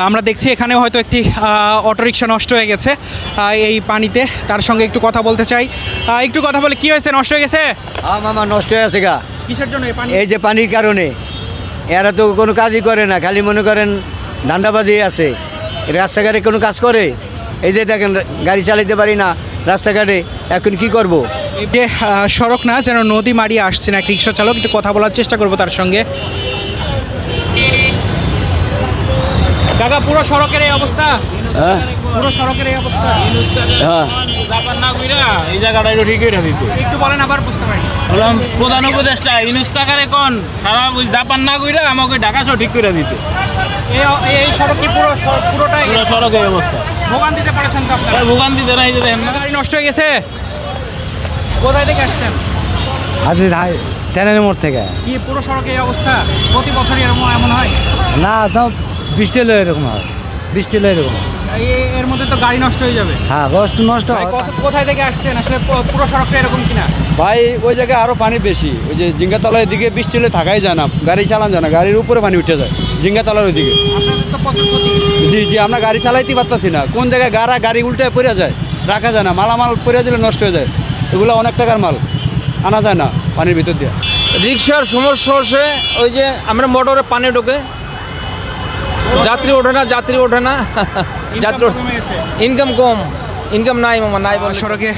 আমরা দেখছি এখানেও হয়তো একটি অটোরিকশা নষ্ট হয়ে গেছে এই পানিতে। তার সঙ্গে একটু কথা বলতে চাই। একটু কথা বলে, কি হয়েছে, নষ্ট হয়ে গেছে? মামা নষ্ট হয়ে আছে গা। কিসের জন্য এই পানি? এই যে পানির কারণে এরা তো কোনো কাজই করে না, খালি মনে করেন ধান্দাবাজি আছে। রাস্তাঘাটে কোনো কাজ করে? এই যে দেখেন গাড়ি চালাইতে পারি না রাস্তাঘাটে, এখন কি করব? এই যে সড়ক না, যেন নদী মারিয়ে আসছে না এক রিক্সা চালক। একটু কথা বলার চেষ্টা করবো তার সঙ্গে। কাকা, পুরো সড়কের এই অবস্থা? হ্যাঁ পুরো সড়কের এই অবস্থা? হ্যাঁ এই জায়গাটা একটু ঠিক করে দিতে একটু বলেন, আবার বুঝতে পারিনি। বললাম প্রধান উপদেষ্টা ইউনুস কাকারে কোন সারা ওই জাপান না কইরা আমাকে ঢাকা সহ ঠিক করে দিতে। এই সড়ক কি পুরোটাই পুরো সড়কের অবস্থা ভোগান্তিতে পড়েছেন তো আপনারা? ভোগান্তিতে নাই যে দেখেন না। গাড়ি নষ্ট হয়ে গেছে। কোথায় থেকে আসছেন? আজ ট্রেনের মোড় থেকে। কি পুরো সড়কে এই অবস্থা? প্রতি বছরই এমন হয়? না তো বৃষ্টি হলে এরকম হয়, বৃষ্টি হলে এরকম হয়। এর মধ্যে তো গাড়ি নষ্ট হয়ে যাবে। হ্যাঁ কষ্ট নষ্ট ভাই, হয়। কোথায় থেকে আসছেন আসলে? পুরো সড়কটা এরকম কিনা? ভাই ওই জায়গায় আরও পানি বেশি, ওই যে জিঙ্গাতলার দিকে বৃষ্টি হলে থাকাই যায় না, গাড়ি চালান যায় না, গাড়ির উপরে পানি উঠে যায় জিঙ্গাতলার ওইদিকে। আপনাদের তো প্রচুর ক্ষতি। জি জি, আমরা গাড়ি চালাইতে পারতাছি না, কোন জায়গায় গাড়ি উল্টে পড়ে যায়, রাখা যায় না, মালামাল পড়ে দিলে নষ্ট হয়ে যায়। এগুলো অনেক টাকার মাল, আনা যায় না পানির ভিতর দিয়ে। রিক্সার সমস্যা হচ্ছে ওই যে আমরা মোটরে পানি ঢোকে, যাত্রী ওঠে না, যাত্রী ইনকাম কমে গেছে। ইনকাম কম, ইনকাম নাই মামা, নাই বলে। সড়কে